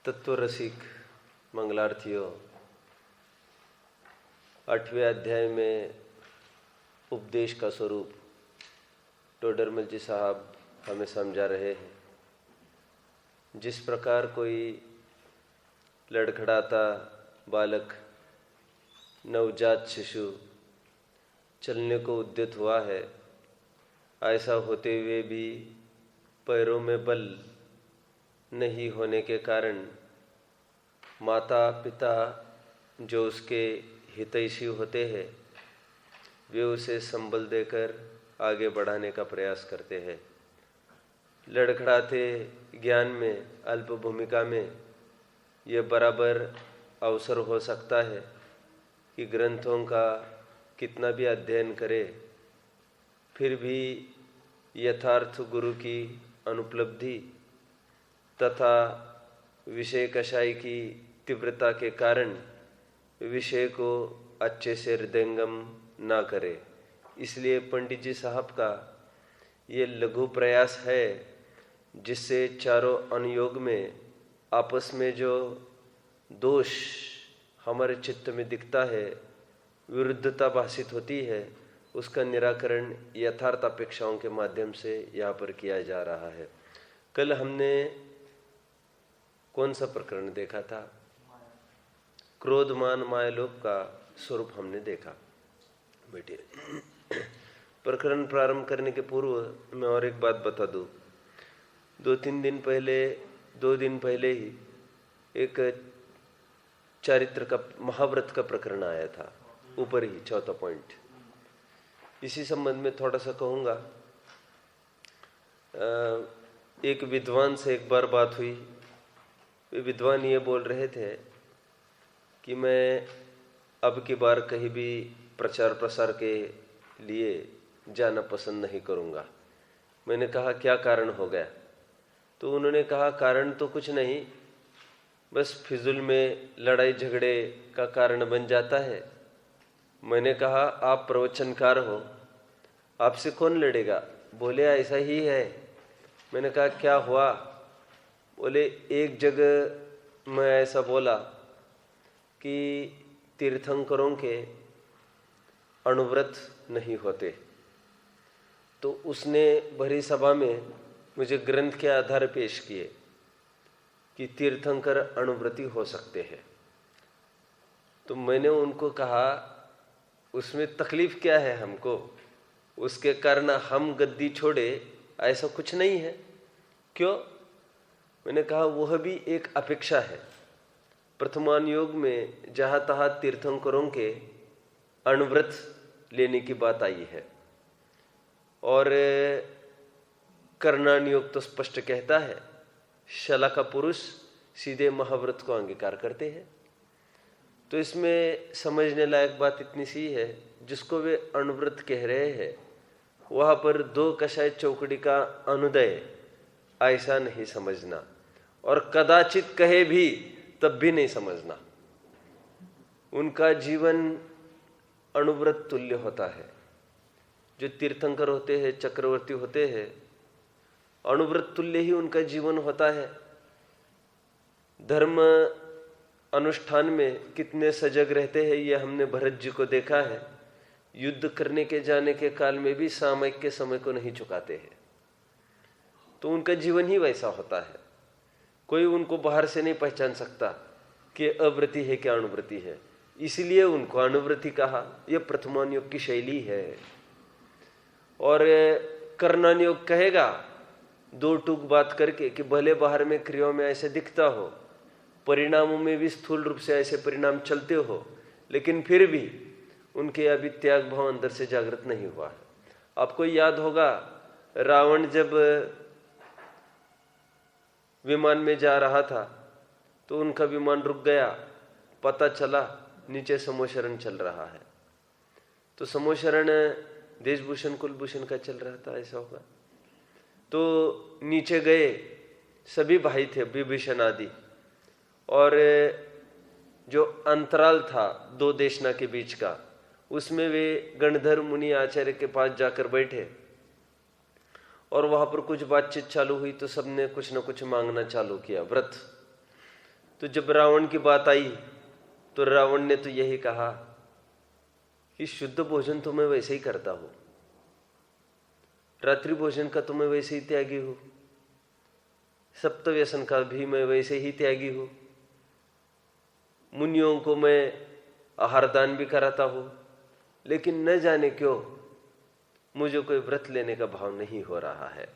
तत्व रसिक मंगलार्थियों, 8वें अध्याय में उपदेश का स्वरूप टोडरमल जी साहब हमें समझा रहे हैं। जिस प्रकार कोई लड़खड़ाता बालक, नवजात शिशु चलने को उद्यत हुआ है, ऐसा होते हुए भी पैरों में बल नहीं होने के कारण माता पिता जो उसके हितैषी होते हैं वे उसे संबल देकर आगे बढ़ाने का प्रयास करते हैं। लड़खड़ाते ज्ञान में, अल्प भूमिका में ये बराबर अवसर हो सकता है कि ग्रंथों का कितना भी अध्ययन करे फिर भी यथार्थ गुरु की अनुपलब्धि तथा विषय कषाय की तीव्रता के कारण विषय को अच्छे से हृदयंगम ना करे। इसलिए पंडित जी साहब का ये लघु प्रयास है जिससे चारों अनुयोग में आपस में जो दोष हमारे चित्त में दिखता है, विरुद्धता भाषित होती है, उसका निराकरण यथार्थ अपेक्षाओं के माध्यम से यहाँ पर किया जा रहा है। कल हमने कौन सा प्रकरण देखा था? क्रोधमान मायालोभ का स्वरूप हमने देखा। बेटे, प्रकरण प्रारंभ करने के पूर्व मैं और एक बात बता दूं। 2 दिन पहले ही एक चारित्र का, महाव्रत का प्रकरण आया था, ऊपर ही 4था पॉइंट। इसी संबंध में थोड़ा सा कहूँगा। एक विद्वान से एक बार बात हुई। वे विद्वान ये बोल रहे थे कि मैं अब की बार कहीं भी प्रचार प्रसार के लिए जाना पसंद नहीं करूँगा। मैंने कहा क्या कारण हो गया? तो उन्होंने कहा कारण तो कुछ नहीं, बस फिजूल में लड़ाई झगड़े का कारण बन जाता है। मैंने कहा आप प्रवचनकार हो, आपसे कौन लड़ेगा? बोले ऐसा ही है। मैंने कहा क्या हुआ? बोले एक जगह मैं ऐसा बोला कि तीर्थंकरों के अणुव्रत नहीं होते, तो उसने भरी सभा में मुझे ग्रंथ के आधार पेश किए कि तीर्थंकर अणुव्रती हो सकते हैं। तो मैंने उनको कहा उसमें तकलीफ क्या है हमको? उसके कारण हम गद्दी छोड़े ऐसा कुछ नहीं है। क्यों? मैंने कहा वह भी एक अपेक्षा है। प्रथमानुयोग में जहाँ तहाँ तीर्थंकरों के अणुव्रत लेने की बात आई है और कर्णानुयोग तो स्पष्ट कहता है शला का पुरुष सीधे महाव्रत को अंगीकार करते हैं। तो इसमें समझने लायक बात इतनी सी है, जिसको वे अणुव्रत कह रहे हैं वहाँ पर 2 कषाय चौकड़ी का अनुदय ऐसा नहीं समझना, और कदाचित कहे भी तब भी नहीं समझना। उनका जीवन अणुव्रत तुल्य होता है। जो तीर्थंकर होते हैं, चक्रवर्ती होते हैं, अणुव्रत तुल्य ही उनका जीवन होता है। धर्म अनुष्ठान में कितने सजग रहते हैं ये हमने भरत जी को देखा है। युद्ध करने के जाने के काल में भी सामयिक के समय को नहीं चुकाते हैं। तो उनका जीवन ही वैसा होता है। कोई उनको बाहर से नहीं पहचान सकता कि अव्रती है क्या अणुव्रती है, इसलिए उनको अणुव्रती कहा। यह प्रथमानुयोग की शैली है। और कर्णानुयोग कहेगा 2 टूक बात करके कि भले बाहर में क्रियाओं में ऐसे दिखता हो, परिणामों में भी स्थूल रूप से ऐसे परिणाम चलते हो, लेकिन फिर भी उनके अभी त्याग भाव अंदर से जागृत नहीं हुआ है। आपको याद होगा रावण जब विमान में जा रहा था तो उनका विमान रुक गया, पता चला नीचे समोशरण चल रहा है। तो समोशरण देशभूषण कुलभूषण का चल रहा था, ऐसा होगा। तो नीचे गए, सभी भाई थे विभीषण आदि, और जो अंतराल था 2 देशना के बीच का, उसमें वे गणधर मुनि आचार्य के पास जाकर बैठे और वहां पर कुछ बातचीत चालू हुई तो सबने कुछ न कुछ मांगना चालू किया, व्रत। तो जब रावण की बात आई तो रावण ने तो यही कहा कि शुद्ध भोजन तो मैं वैसे ही करता हूं, रात्रि भोजन का तो मैं वैसे ही त्यागी हूं, सप्त व्यसन का भी मैं वैसे ही त्यागी हूं, मुनियों को मैं आहार दान भी कराता हूं, लेकिन न जाने क्यों मुझे कोई व्रत लेने का भाव नहीं हो रहा है।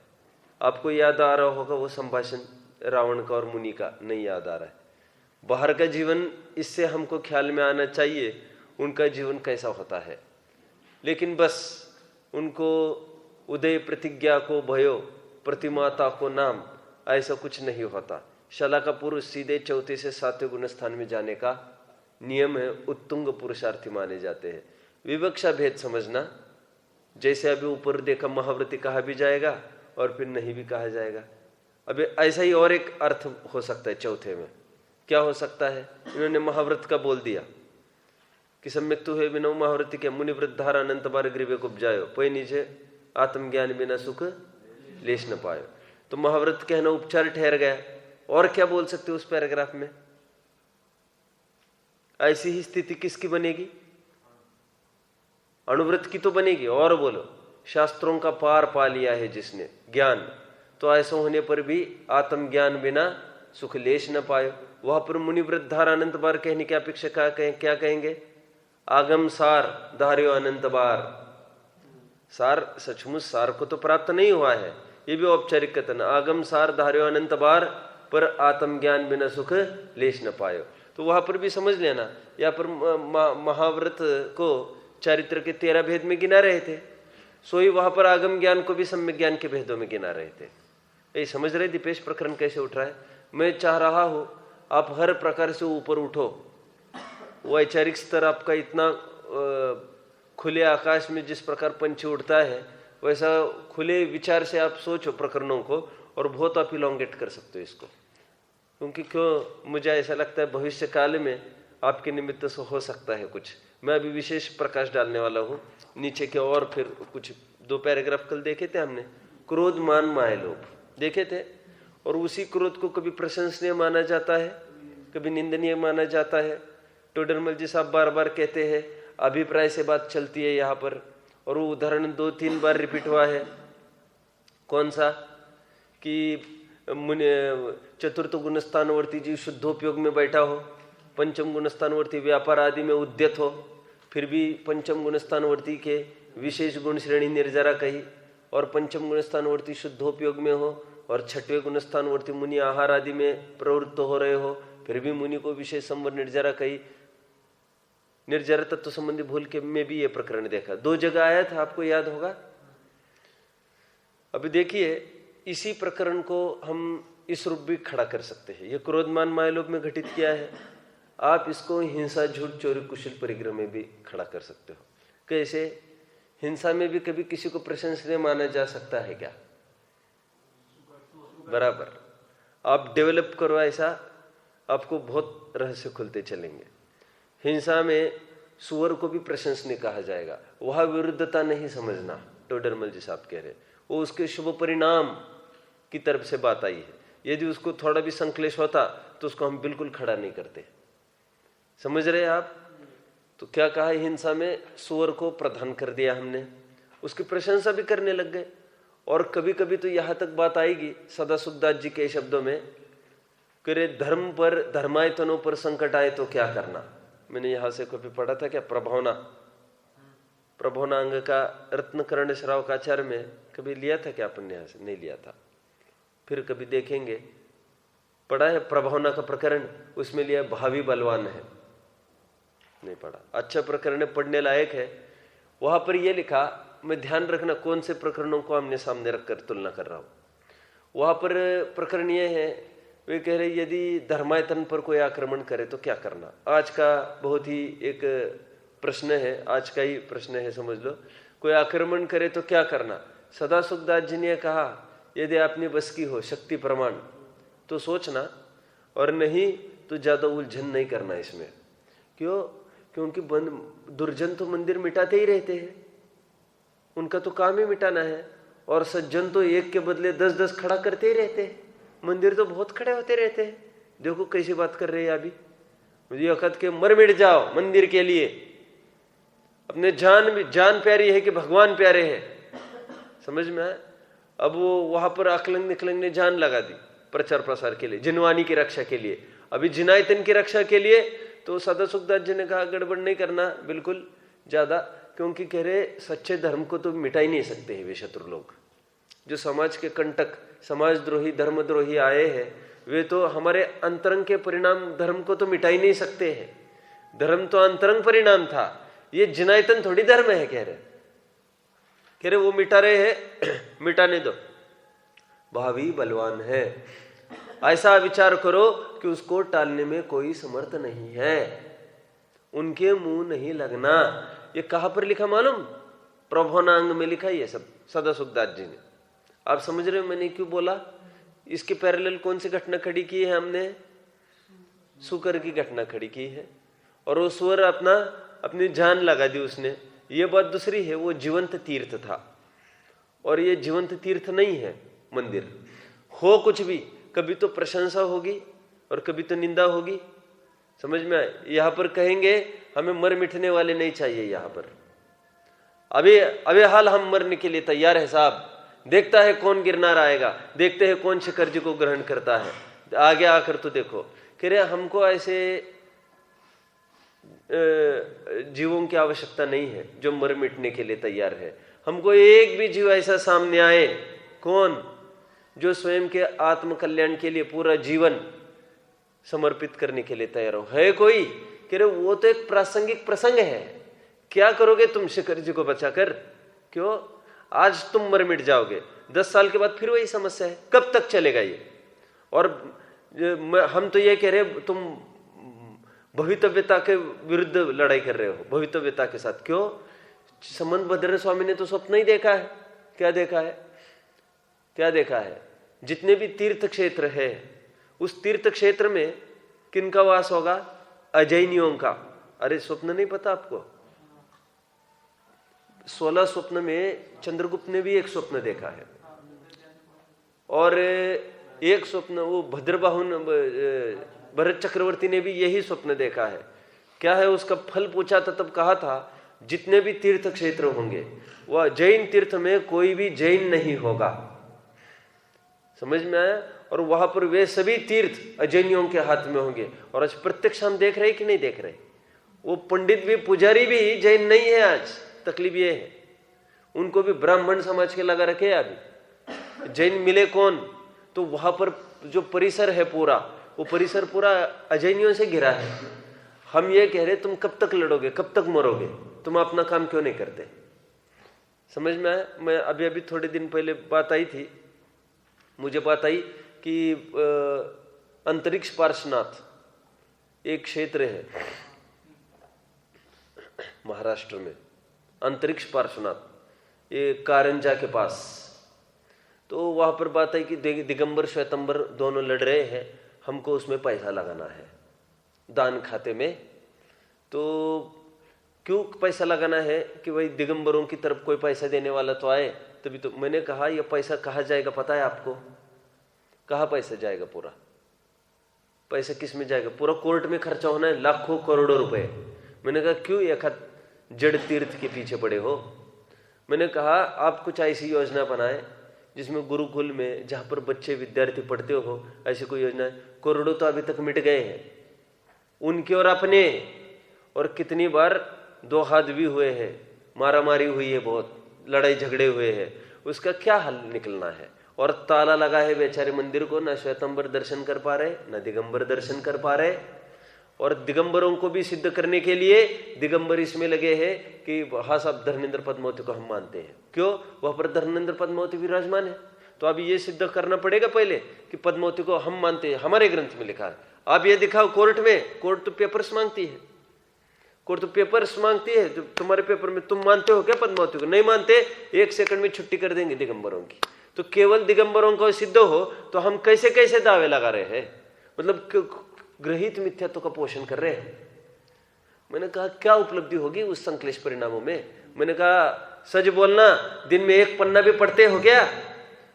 आपको याद आ रहा होगा वो संभाषण रावण का और मुनि का, नहीं याद आ रहा है। बाहर का जीवन इससे हमको ख्याल में आना चाहिए उनका जीवन कैसा होता है, लेकिन बस उनको उदय प्रतिज्ञा को भयो प्रतिमाता को नाम, ऐसा कुछ नहीं होता। शला का पुरुष सीधे चौथे से सातवें गुण स्थान में जाने का नियम है, उत्तुंग पुरुषार्थी माने जाते हैं। विवक्षा भेद समझना, जैसे अभी ऊपर देखा महाव्रती कहा भी जाएगा और फिर नहीं भी कहा जाएगा। अभी ऐसा ही और एक अर्थ हो सकता है चौथे में। क्या हो सकता है? इन्होंने महाव्रत का बोल दिया कि सम्यक तु है बिना महाव्रती के मुनि वृद्धार अनंत बार ग्रीवे को उपजायो पै नीचे आत्मज्ञान बिना सुख लेश न पायो। तो महाव्रत कहना उपचार ठहर गया। और क्या बोल सकते हो उस पैराग्राफ में? ऐसी ही स्थिति किसकी बनेगी? अणुव्रत की तो बनेगी। और बोलो, शास्त्रों का पार पा लिया है जिसने ज्ञान, तो ऐसा होने पर भी आत्मज्ञान बिना सुख लेश न पायो। वहां पर मुनि वृद्धार अनंत बार कहने की अपेक्षा क्या कहेंगे? आगम सार धार्यो अनंत बार। सार, सचमुच सार को तो प्राप्त नहीं हुआ है, ये भी औपचारिक कथन। आगम सार धार्यो अनंत बार पर आत्मज्ञान बिना सुख लेश न पायो। तो वहां पर भी समझ लेना, यहाँ पर महाव्रत को चारित्र के 13 भेद में गिना रहे थे, सोई वहां पर आगम ज्ञान को भी सम्यक ज्ञान के भेदों में गिना रहे थे। ये समझ रहे दीपेश प्रकरण कैसे उठ रहा है? मैं चाह रहा हूं आप हर प्रकार से ऊपर उठो। वैचारिक स्तर आपका इतना खुले आकाश में जिस प्रकार पंछी उड़ता है, वैसा खुले विचार से आप सोचो प्रकरणों को, और बहुत आप इलोंगेट कर सकते हो इसको। क्योंकि क्यों, मुझे ऐसा लगता है भविष्य काल में आपके निमित्त से हो सकता है कुछ। मैं अभी विशेष प्रकाश डालने वाला हूँ नीचे के, और फिर कुछ 2 पैराग्राफ कल देखे थे हमने, क्रोध मान माय लोभ देखे थे। और उसी क्रोध को कभी प्रशंसनीय माना जाता है, कभी निंदनीय माना जाता है। टोडरमल जी साहब बार बार कहते हैं, अभिप्राय से बात चलती है यहाँ पर, और वो उदाहरण 2-3 बार रिपीट हुआ है। कौन सा? कि चतुर्थ गुणस्थानवर्ती जी शुद्धोपयोग में बैठा हो, पंचम गुणस्थानवर्ती व्यापार आदि में उद्यत हो, फिर भी पंचम गुणस्थानवर्ती के विशेष गुण श्रेणी निर्जरा कही, और पंचम गुणस्थानवर्ती शुद्धोपयोग में हो, और छठवें गुणस्थानवर्ती मुनि आहार आदि में प्रवृत्त हो रहे हो, फिर भी मुनि को विशेष संवर निर्जरा कही। निर्जरा तत्व संबंधी भूल के में भी ये प्रकरण देखा, 2 जगह आया था, आपको याद होगा। अभी देखिए, इसी प्रकरण को हम इस रूप भी खड़ा कर सकते हैं। ये क्रोधमान मायलोभ में घटित किया है, आप इसको हिंसा झूठ चोरी कुशल परिग्रह में भी खड़ा कर सकते हो। कैसे? हिंसा में भी कभी किसी को प्रशंसनीय माना जा सकता है क्या? बराबर। आप डेवलप करो ऐसा, आपको बहुत रहस्य खुलते चलेंगे। हिंसा में सुअर को भी प्रशंसनीय कहा जाएगा, वहां विरुद्धता नहीं समझना। टोडरमल जी साहब कह रहे, वो उसके शुभ परिणाम की तरफ से बात आई है। यदि उसको थोड़ा भी संक्लेश होता तो उसको हम बिल्कुल खड़ा नहीं करते। समझ रहे आप? तो क्या कहा, हिंसा में सुअर को प्रधान कर दिया हमने, उसकी प्रशंसा भी करने लग गए। और कभी कभी तो यहां तक बात आएगी सदा सुखदास जी के शब्दों में, करे धर्म पर धर्मायतनों पर संकट आए तो क्या करना। मैंने यहां से कभी पढ़ा था क्या, प्रभौना अंग का रत्नकर्ण श्रावकाचार्य में कभी लिया था क्या अपन? यहां से नहीं लिया था, फिर कभी देखेंगे। पढ़ा है प्रभौना का प्रकरण, उसमें लिया भावी बलवान है, नहीं पढ़ा। अच्छा प्रकरण है, पढ़ने लायक है। वहां पर यह लिखा, मैं ध्यान रखना कौन से प्रकरणों को हमने सामने रखकर तुलना कर रहा हूं। वहां पर प्रकरण यह है, वे कह रहे यदि धर्मायतन पर कोई आक्रमण करे तो क्या करना। आज का बहुत ही एक प्रश्न है, आज का ही प्रश्न है समझ लो। कोई आक्रमण करे तो क्या करना। सदा सुखदास जी ने कहा, यदि अपनी बस की हो शक्ति प्रमाण तो सोचना, और नहीं तो ज्यादा उलझन नहीं करना इसमें। क्यों? क्योंकि दुर्जन तो मंदिर मिटाते ही रहते हैं, उनका तो काम ही मिटाना है। और सज्जन तो एक के बदले 10-10 खड़ा करते ही रहते हैं, मंदिर तो बहुत खड़े होते रहते हैं। देखो कैसी बात कर रहे हैं अभी, मुझे वक़्त के मर मिट जाओ मंदिर के लिए, अपने जान प्यारी है कि भगवान प्यारे हैं, समझ में आया। अब वो वहां पर अकलंग निकलंग ने जान लगा दी प्रचार प्रसार के लिए, जिनवानी की रक्षा के लिए, अभी जिनायतन की रक्षा के लिए। तो सदा सुखदास जी ने कहा गड़बड़ नहीं करना बिल्कुल ज्यादा, क्योंकि कह रहे सच्चे धर्म को तो मिटा ही नहीं सकते हैं वे शत्रु लोग। जो समाज के कंटक, समाजद्रोही, धर्मद्रोही आए हैं, वे तो हमारे अंतरंग के परिणाम धर्म को तो मिटा ही नहीं सकते हैं। धर्म तो अंतरंग परिणाम था, ये जिनायतन थोड़ी धर्म है। कह रहे वो मिटा रहे हैं, मिटाने दो, भावी बलवान है, ऐसा विचार करो कि उसको टालने में कोई समर्थ नहीं है, उनके मुंह नहीं लगना। ये कहां पर लिखा मालूम? प्रभोनांग में लिखा ये सब, सदा सुखदास जी ने। आप समझ रहे हो मैंने क्यों बोला? इसके पैरेलल कौन सी घटना खड़ी की है हमने? सुकर की घटना खड़ी की है, और वो सुअर अपनी जान लगा दी उसने। ये बात दूसरी है, वो जीवंत तीर्थ था, और ये जीवंत तीर्थ नहीं है मंदिर। हो कुछ भी, कभी तो प्रशंसा होगी और कभी तो निंदा होगी, समझ में आए। यहां पर कहेंगे हमें मर मिटने वाले नहीं चाहिए। यहां पर अभी हाल हम मरने के लिए तैयार है साहब, देखता है कौन गिरनार आएगा, देखते हैं कौन शिखर जी को ग्रहण करता है, आगे आकर तो देखो। कह रहे हमको ऐसे जीवों की आवश्यकता नहीं है जो मर मिटने के लिए तैयार है। हमको एक भी जीव ऐसा सामने आए, कौन? जो स्वयं के आत्म कल्याण के लिए पूरा जीवन समर्पित करने के लिए तैयार हो। है कोई? कह रहे वो तो एक प्रासंगिक प्रसंग है। क्या करोगे तुम शिखर जी को बचाकर? क्यों? आज तुम मर मिट जाओगे, 10 साल के बाद फिर वही समस्या है। कब तक चलेगा ये? और हम तो ये कह रहे तुम भवितव्यता के विरुद्ध लड़ाई कर रहे हो, भवितव्यता के साथ। क्यों? समंत भद्र स्वामी ने तो स्वप्न ही देखा है। क्या देखा है? क्या देखा है? जितने भी तीर्थ क्षेत्र है, उस तीर्थ क्षेत्र में किनका वास होगा? अजैनियों का। अरे स्वप्न नहीं पता आपको? 16 स्वप्न में चंद्रगुप्त ने भी एक स्वप्न देखा है, और एक स्वप्न वो भद्रबाहुन भरत चक्रवर्ती ने भी यही स्वप्न देखा है। क्या है उसका फल पूछा था, तब कहा था जितने भी तीर्थ क्षेत्र होंगे वह जैन तीर्थ में कोई भी जैन नहीं होगा। समझ में आया? और वहां पर वे सभी तीर्थ अजैनियों के हाथ में होंगे। और आज प्रत्यक्ष हम देख रहे कि नहीं देख रहे? वो पंडित भी, पुजारी भी जैन नहीं है आज। तकलीफ ये है, उनको भी ब्राह्मण समाज के लगा रखे। अभी जैन मिले कौन? तो वहां पर जो परिसर है पूरा, वो परिसर पूरा अजैनियों से घिरा है। हम ये कह रहे तुम कब तक लड़ोगे, कब तक मरोगे? तुम अपना काम क्यों नहीं करते? समझ में आया? मैं अभी थोड़े दिन पहले बात आई थी, मुझे बात आई कि अंतरिक्ष पार्श्वनाथ एक क्षेत्र है महाराष्ट्र में, अंतरिक्ष पार्श्वनाथ, ये कारंजा के पास। तो वहां पर बात आई कि दिगंबर श्वेतंबर दोनों लड़ रहे हैं, हमको उसमें पैसा लगाना है दान खाते में। तो क्यों पैसा लगाना है? कि भाई दिगंबरों की तरफ कोई पैसा देने वाला तो आए तभी तो। मैंने कहा यह पैसा कहाँ जाएगा पता है आपको? कहाँ पैसा जाएगा? पूरा पैसा किस में जाएगा? पूरा कोर्ट में खर्चा होना है, लाखों करोड़ों रुपए। मैंने कहा क्यों एक जड़ तीर्थ के पीछे पड़े हो? मैंने कहा आप कुछ ऐसी योजना बनाए जिसमें गुरुकुल में जहाँ पर बच्चे विद्यार्थी पढ़ते हो, ऐसी कोई योजना। करोड़ों तो अभी तक मिट गए हैं उनके और अपने, और कितनी बार 2 हाथ भी हुए हैं, मारामारी हुई है, बहुत लड़ाई झगड़े हुए हैं। उसका क्या हल निकलना है? और ताला लगा है बेचारे मंदिर को, ना श्वेतंबर दर्शन कर पा रहे, ना दिगंबर दर्शन कर पा रहे। और दिगंबरों को भी सिद्ध करने के लिए दिगंबर इसमें लगे हैं कि हाँ साहब धर्मेंद्र पद्मावती को हम मानते हैं। क्यों? वह पर धर्मेंद्र पद्मावती विराजमान है। तो अभी ये सिद्ध करना पड़ेगा पहले कि पद्मावती को हम मानते हैं, हमारे ग्रंथ में लिखा है। आप ये दिखाओ कोर्ट में, कोर्ट तो पेपर्स मांगती है, कोर्ट तो पेपर्स मांगती है। जो तुम्हारे पेपर में तुम मानते हो क्या पद्मावती को? नहीं मानते, 1 सेकंड में छुट्टी कर देंगे दिगंबरों की। तो केवल दिगंबरों को सिद्ध हो तो हम कैसे कैसे दावे लगा रहे हैं, मतलब ग्रहित मिथ्यात्व का पोषण कर रहे हैं। मैंने कहा क्या उपलब्धि होगी उस संश्लेष परिणामों में? मैंने कहा सच बोलना, दिन में 1 पन्ना भी पढ़ते हो क्या?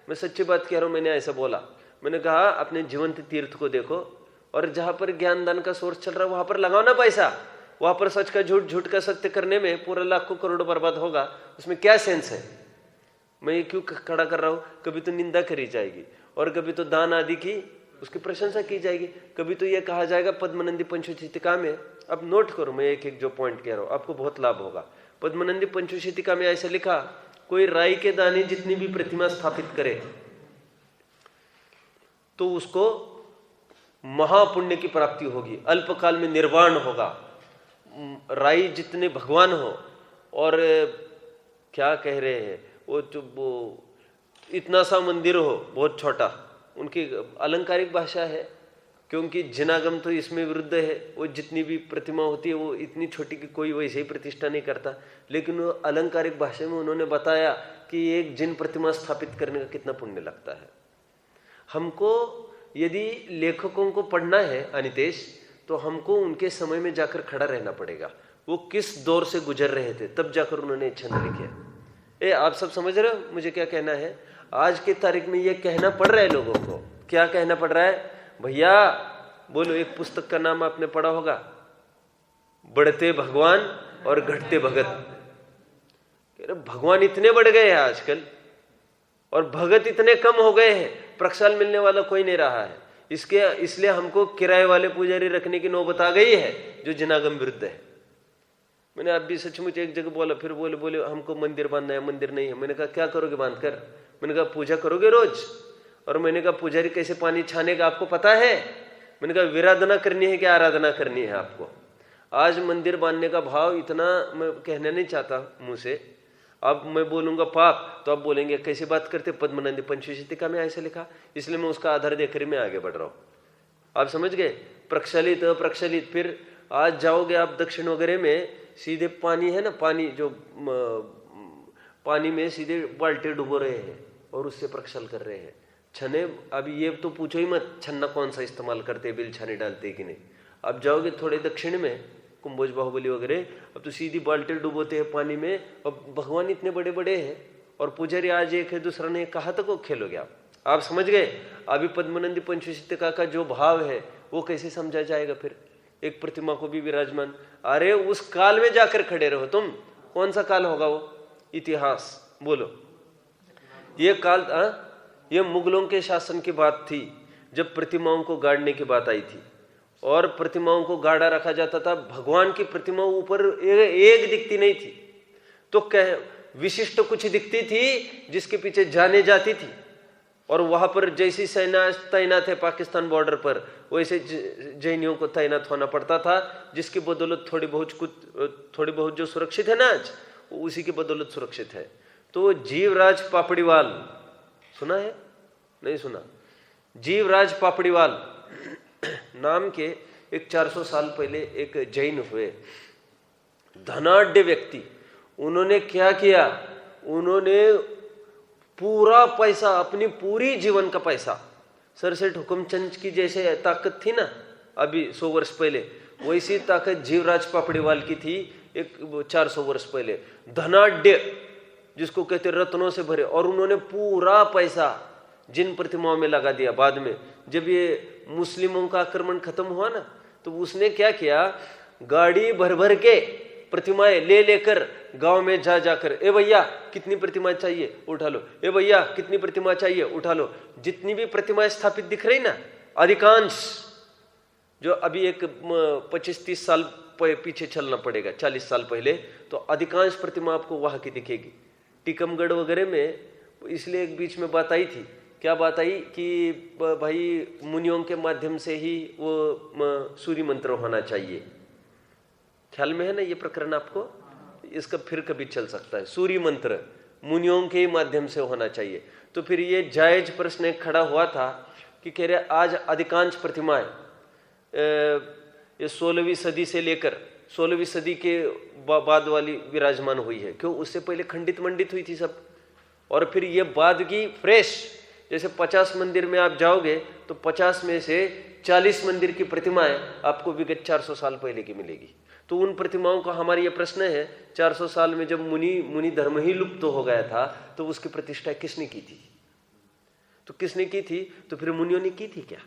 मैं सच्ची बात कह रहा हूं, मैंने ऐसा बोला। मैंने कहा अपने जीवंत तीर्थ को देखो, और जहां पर ज्ञान दान का सोर्स चल रहा है वहां पर लगाओ ना पैसा। वहां पर सच का झूठ, झूठ का सत्य करने में पूरा लाखों करोड़ बर्बाद होगा, उसमें क्या सेंस है? मैं ये क्यों खड़ा कर रहा हूं? कभी तो निंदा करी जाएगी और कभी तो दान आदि की उसकी प्रशंसा की जाएगी, कभी तो ये कहा जाएगा पद्मनंदी पंचशीतिका में। अब नोट करो, मैं एक एक जो पॉइंट कह रहा हूं आपको बहुत लाभ होगा। पद्मनंदी पंचशीतिका में ऐसे लिखा, कोई राई के दाने जितनी भी प्रतिमा स्थापित करे तो उसको महापुण्य की प्राप्ति होगी, अल्पकाल में निर्वाण होगा। राई जितने भगवान हो, और क्या कह रहे हैं वो इतना सा मंदिर हो बहुत छोटा, उनकी अलंकारिक भाषा है, क्योंकि जिनागम तो इसमें विरुद्ध है। वो जितनी भी प्रतिमा होती है वो इतनी छोटी कि कोई वैसे ही प्रतिष्ठा नहीं करता, लेकिन वो अलंकारिक भाषा में उन्होंने बताया कि एक जिन प्रतिमा स्थापित करने का कितना पुण्य लगता है। हमको यदि लेखकों को पढ़ना है अनितेश, तो हमको उनके समय में जाकर खड़ा रहना पड़ेगा। वो किस दौर से गुजर रहे थे, तब जाकर उन्होंने छंद लिखे। आप सब समझ रहे हो मुझे क्या कहना है? आज के तारीख में ये कहना पड़ रहा है लोगों को। क्या कहना पड़ रहा है भैया? बोलो, एक पुस्तक का नाम आपने पढ़ा होगा, बढ़ते भगवान और घटते भगत। भगवान इतने बढ़ गए हैं आजकल और भगत इतने कम हो गए हैं, प्रक्षाल मिलने वाला कोई नहीं रहा है। इसलिए हमको किराए वाले पुजारी रखने की नौबत आ गई है, जो जिनागम विरुद्ध है। मैंने अब भी सचमुच एक जगह बोला, फिर बोले हमको मंदिर बांधना है, मंदिर नहीं है। मैंने कहा क्या करोगे बांध कर? मैंने कहा पूजा करोगे रोज। और मैंने कहा पुजारी कैसे पानी छानेगा आपको पता है? मैंने कहा विराधना करनी है कि आराधना करनी है आपको? आज मंदिर बांधने का भाव इतना, मैं कहना नहीं चाहता मुंह से, अब मैं बोलूंगा पाप तो आप बोलेंगे कैसे बात करते, पद्मनंदी पंचशीतिका में ऐसे लिखा, इसलिए मैं उसका आधार देकर मैं आगे बढ़ रहा हूं। आप समझ गए? प्रक्षालित अप्रक्षालित। फिर आज जाओगे आप दक्षिण वगैरह में, सीधे पानी है ना, पानी जो पानी में सीधे बाल्टी डुबो रहे हैं और उससे प्रक्षाल कर रहे हैं। छने अभी ये तो पूछो ही मत, छन्ना कौन सा इस्तेमाल करते, बिल छाने डालते कि नहीं। अब जाओगे थोड़े दक्षिण में, कुंभोज बाहुबली वगैरह, अब तो सीधी बाल्टी डुबोते हैं पानी में, और भगवान इतने बड़े बड़े हैं और पुजारी आज एक है दूसरा ने, कहा तक वो खेलोगे आप समझ गए? अभी पद्मनंदी पंचशीतिका का जो भाव है वो कैसे समझा जाएगा? फिर एक प्रतिमा को भी विराजमान, अरे उस काल में जाकर खड़े रहो तुम। कौन सा काल होगा वो? इतिहास बोलो। ये काल ये मुगलों के शासन की बात थी, जब प्रतिमाओं को गाड़ने की बात आई थी और प्रतिमाओं को गाड़ा रखा जाता था। भगवान की प्रतिमा ऊपर एक दिखती नहीं थी, तो कह विशिष्ट कुछ दिखती थी जिसके पीछे जाने जाती थी। और वहां पर जैसी सेना तैनात है पाकिस्तान बॉर्डर पर, वैसे जैनियों को तैनात होना पड़ता था, जिसकी बदौलत थोड़ी बहुत जो सुरक्षित है ना आज, उसी की बदौलत सुरक्षित है। तो जीवराज पापड़ीवाल सुना है? नहीं सुना? जीवराज पापड़ीवाल नाम के एक 400 साल पहले एक जैन हुए धनाढ्य व्यक्ति। उन्होंने क्या किया? उन्होंने पूरा पैसा, अपनी पूरी जीवन का पैसा, सर सेठ हुकुमचंद की जैसे ताकत थी ना अभी 100 वर्ष पहले, वैसी ताकत जीवराज पापड़ीवाल की थी एक 400 वर्ष पहले। धनाढ्य जिसको कहते रत्नों से भरे, और उन्होंने पूरा पैसा जिन प्रतिमाओं में लगा दिया। बाद में जब ये मुस्लिमों का आक्रमण खत्म हुआ ना, तो उसने क्या किया? गाड़ी भर भर के प्रतिमाएं ले लेकर गांव में जाकर, ए भैया कितनी प्रतिमा चाहिए उठा लो, ए भैया कितनी प्रतिमा चाहिए उठा लो। जितनी भी प्रतिमाएं स्थापित दिख रही ना, अधिकांश, जो अभी एक 25-30 साल पीछे चलना पड़ेगा, 40 साल पहले, तो अधिकांश प्रतिमा आपको वहां की दिखेगी। टीकमगढ़ वगैरह में इसलिए एक बीच में बात आई थी, क्या बात आई कि भाई मुनियों के माध्यम से ही वो सूर्य मंत्र होना चाहिए। ख्याल में है ना ये प्रकरण आपको? इसका फिर कभी चल सकता है। सूर्य मंत्र मुनियों के माध्यम से होना चाहिए। तो फिर ये जायज प्रश्न एक खड़ा हुआ था कि कह रहे आज अधिकांश प्रतिमाएं ये 16वीं सदी से लेकर 16वीं सदी के बाद वाली विराजमान हुई है। क्यों? उससे पहले खंडित मंडित हुई थी सब, और फिर ये बाद की फ्रेश। जैसे 50 मंदिर में आप जाओगे तो 50 में से 40 मंदिर की प्रतिमाएं आपको विगत 400 साल पहले की मिलेगी। तो उन प्रतिमाओं का हमारा ये प्रश्न है, 400 साल में जब मुनि धर्म ही लुप्त हो गया था, तो उसकी प्रतिष्ठा किसने की थी? तो किसने की थी? तो फिर मुनियों ने की थी क्या?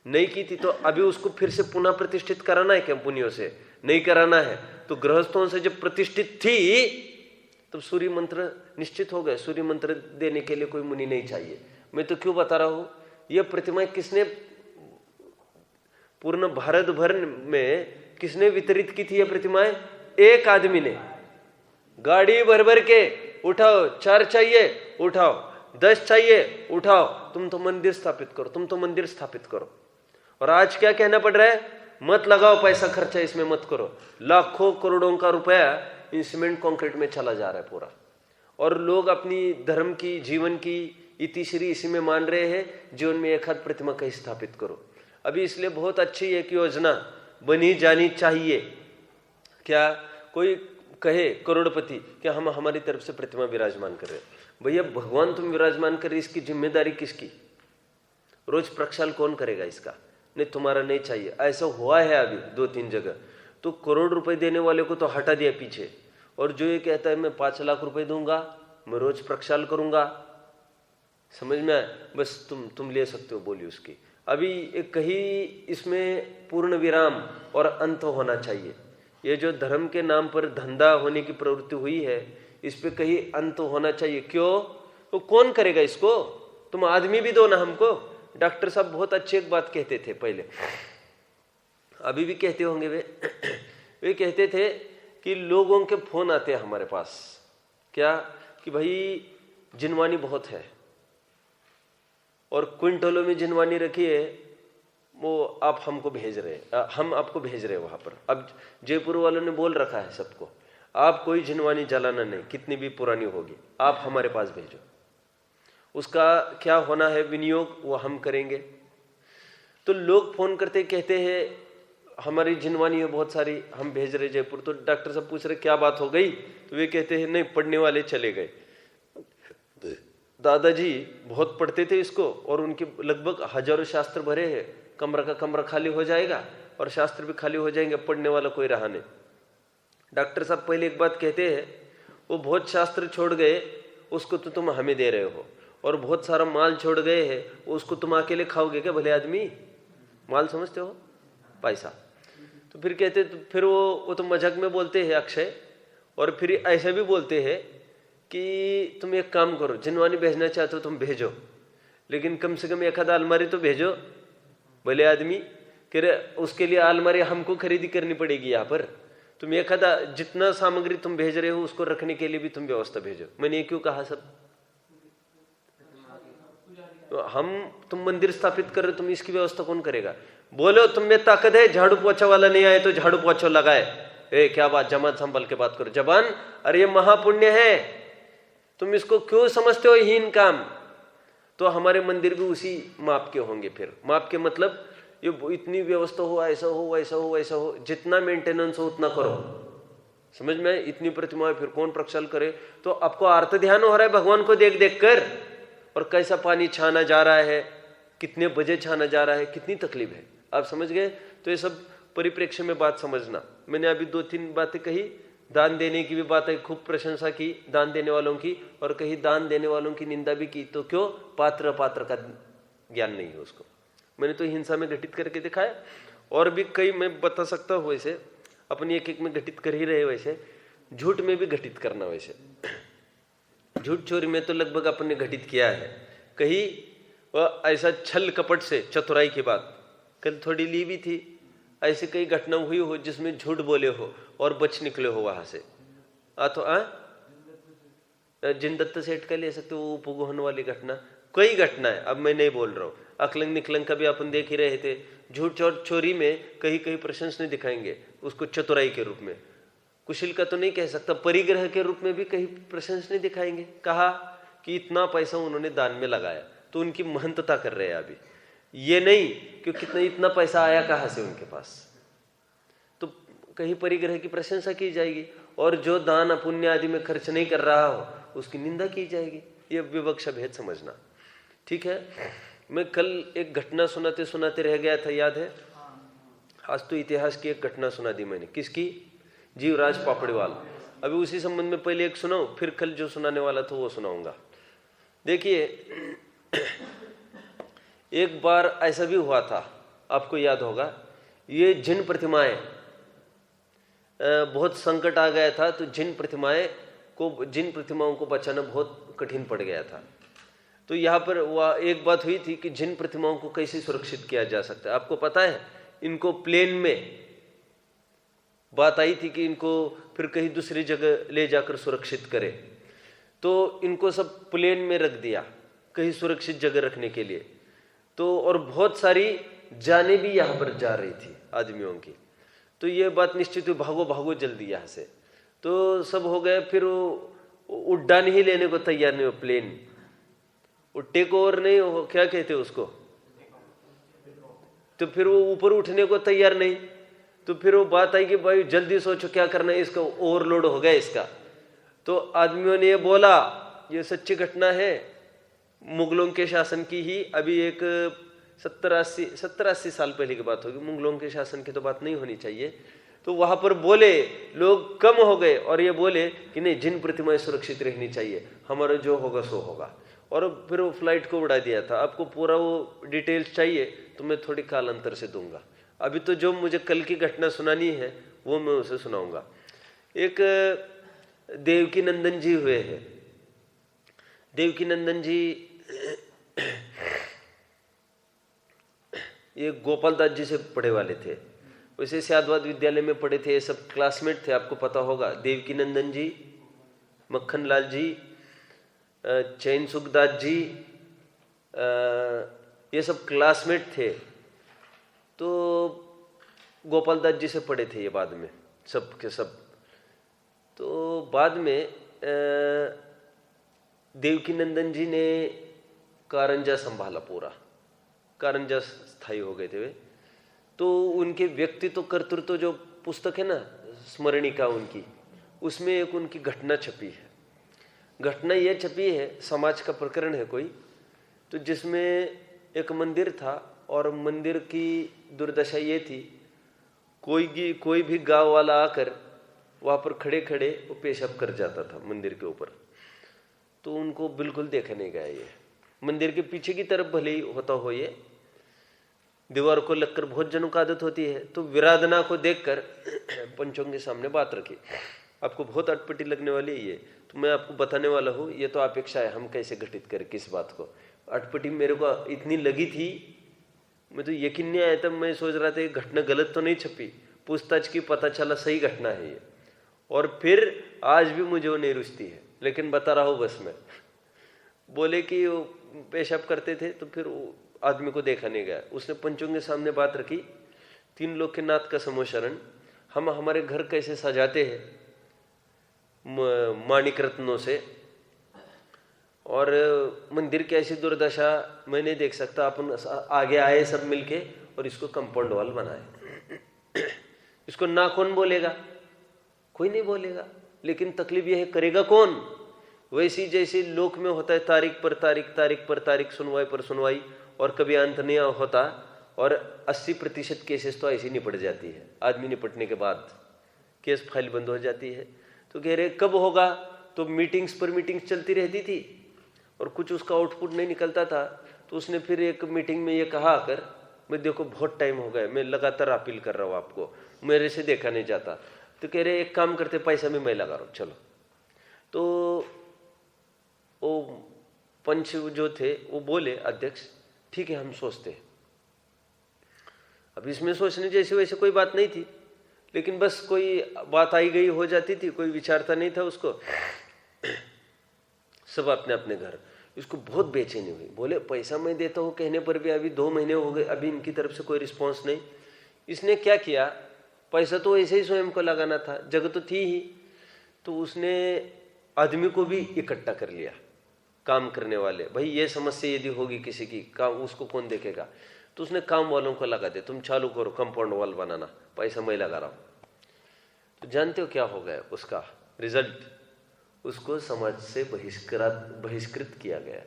नहीं की थी तो अभी उसको फिर से पुनः प्रतिष्ठित कराना है क्या मुनियों से? नहीं कराना है। तो गृहस्थों से जब प्रतिष्ठित थी तब सूर्य मंत्र निश्चित हो गए। सूर्य मंत्र देने के लिए कोई मुनि नहीं चाहिए। मैं तो क्यों बता रहा हूं, यह प्रतिमाएं किसने पूर्ण भारत भर में किसने वितरित की थी? यह प्रतिमाएं एक आदमी ने गाड़ी भर भर के, उठाओ 4 चाहिए उठाओ, 10 चाहिए उठाओ, तुम तो मंदिर स्थापित करो, तुम तो मंदिर स्थापित करो। और आज क्या कहना पड़ रहा है? मत लगाओ पैसा खर्चा, इसमें मत करो। लाखों करोड़ों का रुपया इन सीमेंट कंक्रीट में चला जा रहा है पूरा। और लोग अपनी धर्म की, जीवन की इतिश्री इसी में मान रहे हैं, जीवन में एक हाथ प्रतिमा कहीं स्थापित करो। अभी इसलिए बहुत अच्छी एक योजना बनी जानी चाहिए। क्या कोई कहे करोड़पति कि हम हमारी तरफ से प्रतिमा विराजमान कर रहे हैं? भैया भगवान तुम विराजमान कर रहे, इसकी जिम्मेदारी किसकी? रोज प्रक्षाल कौन करेगा इसका? नहीं, तुम्हारा नहीं चाहिए। ऐसा हुआ है अभी 2-3 जगह। तो करोड़ रुपए देने वाले को तो हटा दिया पीछे, और जो ये कहता है मैं 5 लाख रुपए दूंगा, मैं रोज प्रक्षाल करूंगा, समझ में आए? बस तुम ले सकते हो बोली उसकी। अभी एक कहीं इसमें पूर्ण विराम और अंत होना चाहिए। ये जो धर्म के नाम पर धंधा होने की प्रवृत्ति हुई है, इस पे कहीं अंत होना चाहिए। क्यों? तो कौन करेगा इसको? तुम आदमी भी दो ना हमको। डॉक्टर साहब बहुत अच्छी एक बात कहते थे पहले, अभी भी कहते होंगे वे कहते थे कि लोगों के फोन आते हैं हमारे पास, क्या कि भाई जिनवानी बहुत है और क्विंटलों में जिनवानी रखी है, वो आप हमको भेज रहे हैं, हम आपको भेज रहे हैं वहां पर। अब जयपुर वालों ने बोल रखा है सबको, आप कोई जिनवानी जलाना नहीं, कितनी भी पुरानी होगी, आप हमारे पास भेजो। उसका क्या होना है विनियोग, वो हम करेंगे। तो लोग फोन करते कहते हैं हमारी जिनवानी है बहुत सारी, हम भेज रहे जयपुर। तो डॉक्टर साहब पूछ रहे क्या बात हो गई? तो वे कहते हैं नहीं, पढ़ने वाले चले गए। दादाजी बहुत पढ़ते थे इसको, और उनके लगभग हजारों शास्त्र भरे हैं, कमरा का कमरा खाली हो जाएगा और शास्त्र भी खाली हो जाएंगे, पढ़ने वाला कोई रहा नहीं। डॉक्टर साहब पहले एक बात कहते हैं, वो बहुत शास्त्र छोड़ गए, उसको तो तुम हमें दे रहे हो, और बहुत सारा माल छोड़ गए हैं, उसको तुम अकेले खाओगे क्या? भले आदमी, माल समझते हो, पैसा। तो फिर कहते, तो फिर वो तो मजाक में बोलते हैं अक्षय, और फिर ऐसा भी बोलते हैं कि तुम एक काम करो, जिनवानी भेजना चाहते हो तुम भेजो, लेकिन कम से कम एक आध अलमारी तो भेजो। भले आदमी कह रहे उसके लिए अलमारी हमको खरीदी करनी पड़ेगी यहाँ पर, तुम एक आधा जितना सामग्री तुम भेज रहे हो उसको रखने के लिए भी तुम व्यवस्था भेजो। मैंने ये क्यों कहा सब? तो तुम मंदिर स्थापित कर रहे हो, तुम इसकी व्यवस्था कौन करेगा? बोलो तुम में ताकत है, झाड़ू पोछा वाला नहीं आए तो झाड़ू पोछा लगाए। क्या बात, जमात संभल के बात करो जबान। अरे ये महापुण्य है, तुम इसको क्यों समझते हो हीन काम? तो हमारे मंदिर भी उसी माप के होंगे। फिर माप के मतलब ये इतनी व्यवस्था हो, ऐसा हो वैसा हो वैसा हो, जितना मेंटेनेंस हो उतना करो। समझ में? इतनी प्रतिमाएं फिर कौन प्रक्षाल करे? तो आपको आर्त ध्यान हो रहा है भगवान को देख देख कर, और कैसा पानी छाना जा रहा है, कितने बजे छाना जा रहा है, कितनी तकलीफ है। आप समझ गए? तो ये सब परिप्रेक्ष्य में बात समझना। मैंने अभी 2-3 बातें कही, दान देने की भी बात है, खूब प्रशंसा की दान देने वालों की, और कहीं दान देने वालों की निंदा भी की। तो क्यों? पात्र पात्र का ज्ञान नहीं है उसको। मैंने तो हिंसा में घटित करके दिखाया, और भी कई मैं बता सकता हूँ। वैसे अपनी एक में घटित कर ही रहे, वैसे झूठ में भी घटित करना। वैसे झूठ चोरी में तो लगभग अपन ने घटित किया है। कहीं वह ऐसा छल कपट से चतुराई की बात कल थोड़ी ली भी थी, ऐसी कई घटना हुई हो जिसमें झूठ बोले हो और बच निकले हो वहां से। जिनदत्त सेठ का ले सकते हो, उपगोहन वाली घटना, कई घटना है, अब मैं नहीं बोल रहा हूँ। अकलंग निकलंग का भी अपन देख ही रहे थे। झूठ चोरी में कहीं कहीं प्रशंसा नहीं दिखाएंगे उसको चतुराई के रूप में, कुशल का तो नहीं कह सकता, परिग्रह के रूप में भी कहीं प्रशंसा नहीं दिखाएंगे। कहा कि इतना पैसा उन्होंने दान में लगाया, तो उनकी महंतता कर रहे हैं अभी। ये नहीं कि कितना इतना पैसा आया कहाँ से उनके पास, तो कहीं परिग्रह की प्रशंसा की जाएगी, और जो दान पुण्य आदि में खर्च नहीं कर रहा हो उसकी निंदा की जाएगी। ये विवक्षा भेद समझना, ठीक है। मैं कल एक घटना सुनाते सुनाते रह गया था, याद है? आज तो इतिहास की एक घटना सुना दी मैंने। किसकी? जीवराज पापड़ीवाल। अभी उसी संबंध में पहले एक सुनाऊं, फिर कल जो सुनाने वाला था वो सुनाऊंगा। देखिए एक बार ऐसा भी हुआ था आपको याद होगा, ये जिन प्रतिमाएं, बहुत संकट आ गया था, तो जिन प्रतिमाओं को बचाना बहुत कठिन पड़ गया था। तो यहाँ पर वह एक बात हुई थी कि जिन प्रतिमाओं को कैसे सुरक्षित किया जा सकता है। आपको पता है, इनको प्लेन में बात आई थी कि इनको फिर कहीं दूसरी जगह ले जाकर सुरक्षित करें, तो इनको सब प्लेन में रख दिया कहीं सुरक्षित जगह रखने के लिए। तो और बहुत सारी जानें भी यहाँ पर जा रही थी आदमियों की। तो ये बात निश्चित हुई, भागो भागो जल्दी यहाँ से। तो सब हो गए, फिर वो उड़ान ही लेने को तैयार नहीं हो, प्लेन टेक ओवर नहीं हो, क्या कहते उसको, तो फिर वो ऊपर उठने को तैयार नहीं। तो फिर वो बात आई कि भाई जल्दी सोचो क्या करना है, इसका ओवरलोड हो गया इसका। तो आदमियों ने ये बोला, ये सच्ची घटना है, मुगलों के शासन की ही, अभी एक 70-80 साल पहले की बात होगी, मुगलों के शासन की तो बात नहीं होनी चाहिए। तो वहां पर बोले, लोग कम हो गए और ये बोले कि नहीं, जिन प्रतिमाएं सुरक्षित रहनी चाहिए, हमारा जो होगा सो होगा। और फिर वो फ्लाइट को उड़ा दिया था। आपको पूरा वो डिटेल्स चाहिए तो मैं थोड़ी कालांतर से दूंगा। अभी तो जो मुझे कल की घटना सुनानी है वो मैं उसे सुनाऊंगा। एक देवकी नंदन जी हुए हैं। देवकी नंदन जी ये गोपाल दास जी से पढ़े वाले थे। वैसे स्यादवाद विद्यालय में पढ़े थे, ये सब क्लासमेट थे, आपको पता होगा। देवकी नंदन जी, मक्खन लाल जी, चैन सुखदास जी, ये सब क्लासमेट थे। तो गोपाल दास जी से पढ़े थे ये बाद में सब के सब। तो बाद में देवकी नंदन जी ने कारंजा संभाला, पूरा कारंजा स्थायी हो गए थे वे। तो उनके व्यक्तित्व कर्तृत्व जो पुस्तक है ना, स्मरणिका उनकी, उसमें एक उनकी घटना छपी है। घटना यह छपी है, समाज का प्रकरण है कोई, तो जिसमें एक मंदिर था और मंदिर की दुर्दशा ये थी, कोई भी गांव वाला आकर वहाँ पर खड़े खड़े वो पेशाब कर जाता था मंदिर के ऊपर। तो उनको बिल्कुल देखा नहीं गया। ये मंदिर के पीछे की तरफ भले ही होता हो, ये दीवार को लगकर बहुत जनों की आदत होती है। तो विराधना को देखकर पंचों के सामने बात रखी। आपको बहुत अटपटी लगने वाली है ये, तो मैं आपको बताने वाला हूँ। ये तो अपेक्षा है हम कैसे घटित करें किस बात को। अटपटी मेरे को इतनी लगी थी, मैं तो यकीन नहीं आया। तब मैं सोच रहा था ये घटना गलत तो नहीं छपी, पूछताछ की पता चला सही घटना है ये। और फिर आज भी मुझे वो नहीं रुचती है, लेकिन बता रहा हूँ बस। मैं बोले कि वो पेशाब करते थे, तो फिर वो आदमी को देखा नहीं गया। उसने पंचों के सामने बात रखी, 3 लोग के नाथ का समो शरण, हम हमारे घर कैसे सजाते हैं माणिक रत्नों से, और मंदिर की ऐसी दुर्दशा मैं नहीं देख सकता। अपन आगे आए सब मिलके और इसको कंपाउंड वॉल बनाए। इसको ना कौन बोलेगा, कोई नहीं बोलेगा, लेकिन तकलीफ यह है करेगा कौन। वैसी जैसे लोक में होता है, तारीख पर तारीख, तारीख पर तारीख, सुनवाई पर सुनवाई, और कभी अंत नहीं होता। और 80% केसेस तो ऐसी निपट जाती है। आदमी निपटने के बाद केस फाइल बंद हो जाती है। तो कह रहे कब होगा, तो मीटिंग्स पर मीटिंग्स चलती रहती थी और कुछ उसका आउटपुट नहीं निकलता था। तो उसने फिर एक मीटिंग में ये कहा आकर, मैं देखो बहुत टाइम हो गया, मैं लगातार अपील कर रहा हूँ आपको, मेरे से देखा नहीं जाता। तो कह रहे एक काम करते, पैसा भी मैं लगा रहा हूँ, चलो। तो वो पंच जो थे वो बोले, अध्यक्ष ठीक है हम सोचते हैं। अब इसमें सोचने जैसे वैसे कोई बात नहीं थी, लेकिन बस कोई बात आई गई हो जाती थी, कोई विचारता नहीं था उसको। सब अपने अपने घर। इसको बहुत बेचैनी हुई। बोले पैसा मैं देता हूँ कहने पर भी अभी 2 महीने हो गए, अभी इनकी तरफ से कोई रिस्पॉन्स नहीं। इसने क्या किया, पैसा तो ऐसे ही स्वयं को लगाना था, जगह तो थी ही। तो उसने आदमी को भी इकट्ठा कर लिया, काम करने वाले। भाई ये समस्या यदि होगी किसी की, काम उसको कौन देखेगा। तो उसने काम वालों को लगा दिया, तुम चालू करो कंपाउंड वॉल बनाना, पैसा मैं लगा रहा हूँ। तो जानते हो क्या हो गया उसका रिजल्ट, उसको समाज से बहिष्कृत किया गया।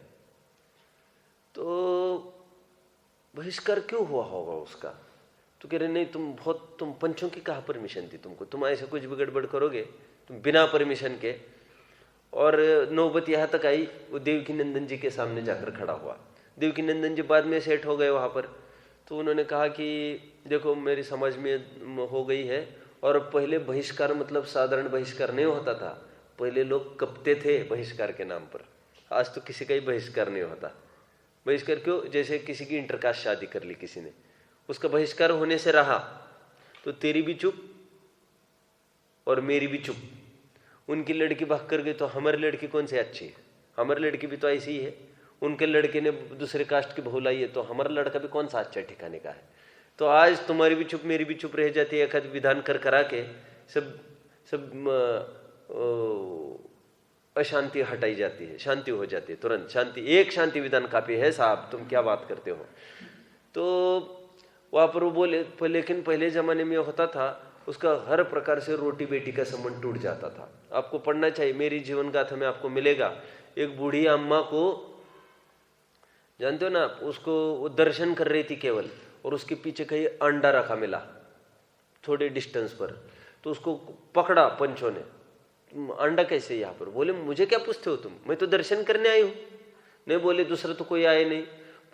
तो बहिष्कार क्यों हुआ होगा उसका, तो कह रहे नहीं तुम पंचों की कहाँ परमिशन थी तुमको, तुम ऐसा कुछ भी गड़बड़ करोगे तुम बिना परमिशन के। और नौबत यहाँ तक आई, वो देवकी नंदन जी के सामने जाकर खड़ा हुआ। देवकी नंदन जी बाद में सेट हो गए वहाँ पर। तो उन्होंने कहा कि देखो मेरी समझ में हो गई है, और पहले बहिष्कार मतलब साधारण बहिष्कार नहीं होता था, पहले लोग कपते थे बहिष्कार के नाम पर। आज तो किसी का ही बहिष्कार नहीं होता। बहिष्कार क्यों? जैसे किसी की इंटरकास्ट शादी कर ली किसी ने, उसका बहिष्कार होने से रहा, तो तेरी भी चुप और मेरी भी चुप। उनकी लड़की भाग कर गई तो हमारी लड़की कौन सी अच्छी है? हमारी लड़की भी तो ऐसी ही है। उनके लड़के ने दूसरे कास्ट की बहू लाई है तो हमारा लड़का भी कौन सा अच्छा ठिकाने का है? तो आज तुम्हारी भी चुप मेरी भी चुप रह जाती है, एक आध विधान कर करा के सब अशांति हटाई जाती है, शांति हो जाती है तुरंत। शांति, एक शांति विधान काफी है साहब, तुम क्या बात करते हो? तो वहां पर वो बोले, लेकिन पहले जमाने में होता था, उसका हर प्रकार से रोटी बेटी का संबंध टूट जाता था। आपको पढ़ना चाहिए, मेरी जीवन गाथा में आपको मिलेगा। एक बूढ़ी अम्मा को जानते हो ना, उसको वो दर्शन कर रही थी केवल, और उसके पीछे कहीं अंडा रखा मिला थोड़े डिस्टेंस पर, तो उसको पकड़ा पंचों ने। अंडा कैसे यहाँ पर? बोले मुझे क्या पूछते हो तुम, मैं तो दर्शन करने आई हूँ। नहीं बोले दूसरा तो कोई आए नहीं,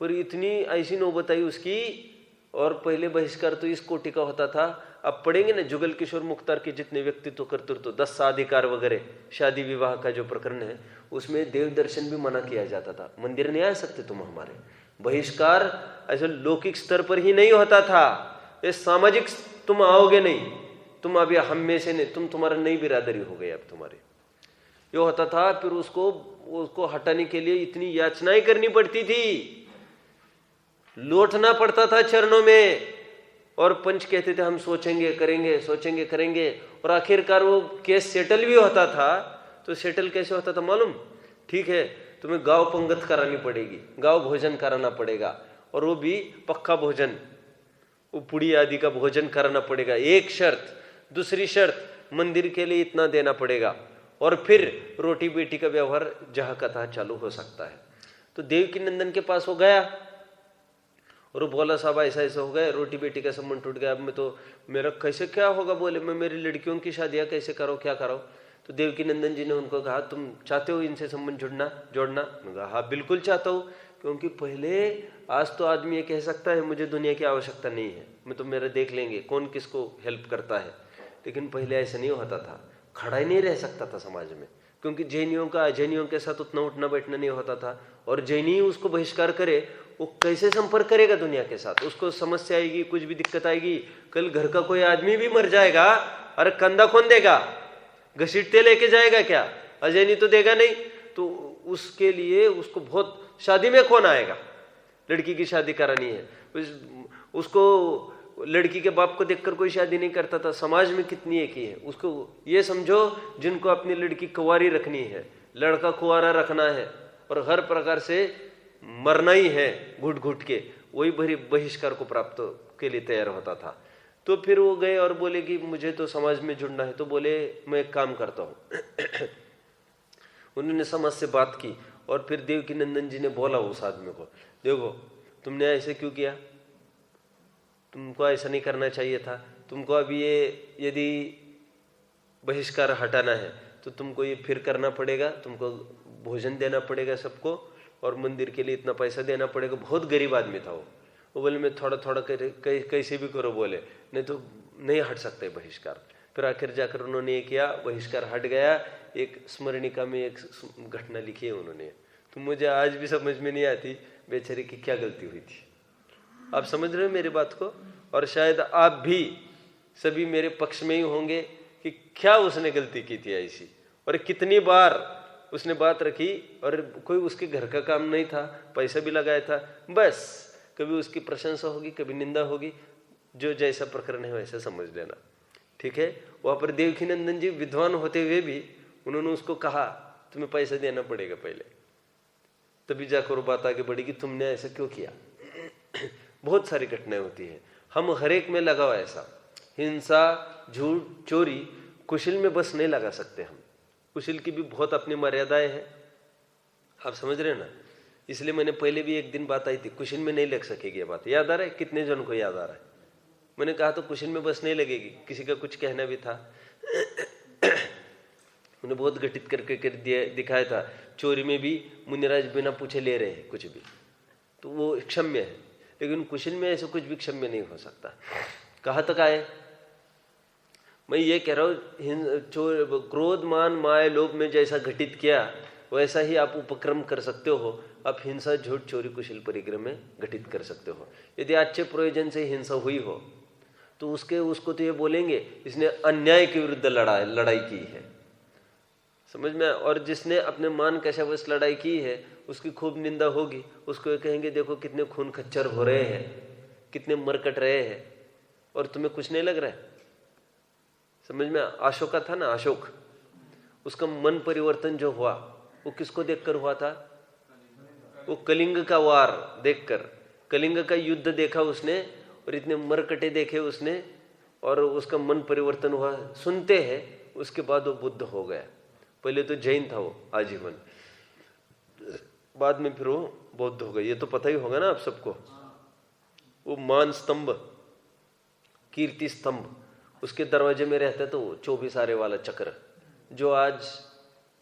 पर इतनी ऐसी नौबत आई उसकी। और पहले बहिष्कार तो इस कोटि का होता था, अब पढ़ेंगे ना जुगल किशोर मुख्तार के जितने व्यक्तित्व कर्तृत्व 10 साधिकार वगैरह शादी विवाह का जो प्रकरण है, उसमें देव दर्शन भी मना किया जाता था। मंदिर नहीं आ सकते तुम हमारे। बहिष्कार ऐसे लौकिक स्तर पर ही नहीं होता था, ये सामाजिक, तुम आओगे नहीं, तुम अभी हम में से नहीं, तुम्हारा नई बिरादरी हो गई अब तुम्हारी, ये होता था। फिर उसको हटाने के लिए इतनी याचनाएं करनी पड़ती थी, लौटना पड़ता था चरणों में, और पंच कहते थे हम सोचेंगे करेंगे, सोचेंगे करेंगे, और आखिरकार वो केस सेटल भी होता था। तो सेटल कैसे होता था मालूम? ठीक है, तुम्हें गांव पंगत करानी पड़ेगी, गांव भोजन कराना पड़ेगा, और वो भी पक्का भोजन, वो पुड़ी आदि का भोजन कराना पड़ेगा, एक शर्त। दूसरी शर्त, मंदिर के लिए इतना देना पड़ेगा, और फिर रोटी बेटी का व्यवहार जहां कथा चालू हो सकता है। तो देवकी नंदन के पास वो गया और वो बोला साहब ऐसा ऐसा हो गया, रोटी बेटी का संबंध टूट गया, अब मैं तो मेरा कैसे क्या होगा? बोले मैं मेरी लड़कियों की शादियां कैसे करो, क्या करो? तो देवकी नंदन जी ने उनको कहा तुम चाहते हो इनसे संबंध जोड़ना? मैं कहा हाँ बिल्कुल चाहता हूँ, क्योंकि पहले आज तो आदमी ये कह सकता है मुझे दुनिया की आवश्यकता नहीं है, मैं तो मेरा देख लेंगे कौन किसको हेल्प करता है। लेकिन पहले ऐसा नहीं होता था, खड़ा ही नहीं रह सकता था समाज में, क्योंकि जैनियों का अजैनियों के साथ उतना उठना बैठना नहीं होता था, और जैनी उसको बहिष्कार करे, वो कैसे संपर्क करेगा दुनिया के साथ? उसको समस्या आएगी, कुछ भी दिक्कत आएगी, कल घर का कोई आदमी भी मर जाएगा, अरे कंधा कौन देगा? घसीटते लेके जाएगा क्या? अजैनी तो देगा नहीं। तो उसके लिए उसको बहुत, शादी में कौन आएगा? लड़की की शादी करानी है, उसको लड़की के बाप को देखकर कोई शादी नहीं करता था। समाज में कितनी एक ही है, उसको ये समझो जिनको अपनी लड़की कुंवारी रखनी है, लड़का कुंवारा रखना है, और हर प्रकार से मरना ही है घुट घुट के, वही भरी बहिष्कार को प्राप्त के लिए तैयार होता था। तो फिर वो गए और बोले कि मुझे तो समाज में जुड़ना है। तो बोले मैं एक काम करता हूँ उन्होंने समाज से बात की, और फिर देवकी नंदन जी ने बोला उस आदमी को, देखो तुमने ऐसे क्यों किया, तुमको ऐसा नहीं करना चाहिए था, तुमको अभी ये यदि बहिष्कार हटाना है तो तुमको ये फिर करना पड़ेगा, तुमको भोजन देना पड़ेगा सबको, और मंदिर के लिए इतना पैसा देना पड़ेगा। बहुत गरीब आदमी था वो बोले मैं थोड़ा थोड़ा कैसे भी करो, बोले नहीं तो नहीं हट सकते बहिष्कार। फिर आखिर जाकर उन्होंने ये किया, बहिष्कार हट गया। एक स्मरणिका में एक घटना लिखी है उन्होंने, तो मुझे आज भी समझ में नहीं आती बेचारे की क्या गलती हुई थी। आप समझ रहे हो मेरी बात को? और शायद आप भी सभी मेरे पक्ष में ही होंगे कि क्या उसने गलती की थी ऐसी, और कितनी बार उसने बात रखी, और कोई उसके घर का काम नहीं था, पैसा भी लगाया था, बस कभी उसकी प्रशंसा होगी कभी निंदा होगी, जो जैसा प्रकरण है वैसा समझ लेना, ठीक है। वहां पर देवकी नंदन जी विद्वान होते हुए भी उन्होंने उसको कहा तुम्हें पैसा देना पड़ेगा पहले, तभी जाकर बात आगे बढ़ेगी, तुमने ऐसा क्यों किया। बहुत सारी घटनाएं होती है, हम हर एक में लगाओ ऐसा, हिंसा झूठ चोरी कुशल में बस नहीं लगा सकते हम, कुशल की भी बहुत अपनी मर्यादाएं हैं, आप समझ रहे हैं ना। इसलिए मैंने पहले भी एक दिन बात आई थी, कुशल में नहीं लग सकेगी ये बात, याद आ रहा है? कितने जन को याद आ रहा है? मैंने कहा तो कुशल में बस नहीं लगेगी, किसी का कुछ कहना भी था उन्हें बहुत घटित करके कर दिखाया था, चोरी में भी मुनिराज बिना पूछे ले रहे हैं कुछ भी, तो वो क्षम्य है। लेकिन कुशल में ऐसा कुछ भी क्षम्य नहीं हो सकता। कहाँ तक आए? मैं ये कह रहा हूँ, क्रोध मान माया लोभ में जैसा घटित किया वैसा ही आप उपक्रम कर सकते हो। आप हिंसा झूठ चोरी कुशल परिक्रम में घटित कर सकते हो। यदि अच्छे प्रयोजन से हिंसा हुई हो तो उसको तो ये बोलेंगे इसने अन्याय के विरुद्ध लड़ाई की है, समझ में। और जिसने अपने मान कशावश लड़ाई की है उसकी खूब निंदा होगी। उसको ये कहेंगे देखो कितने खून खच्चर हो रहे हैं, कितने मर कट रहे हैं, और तुम्हें कुछ नहीं लग रहा है। समझ में? अशोका था ना, अशोक, उसका मन परिवर्तन जो हुआ वो किसको देखकर हुआ था? वो कलिंग का वार देखकर, कलिंग का युद्ध देखा उसने और इतने मरकटे देखे उसने और उसका मन परिवर्तन हुआ। सुनते हैं उसके बाद वो बुद्ध हो गया। पहले तो जैन था वो आजीवन, बाद में फिर वो बौद्ध हो गए। ये तो पता ही होगा ना आप सबको। वो मान स्तंभ, कीर्ति स्तंभ, उसके दरवाजे में रहता तो 24 आरे वाला चक्र जो आज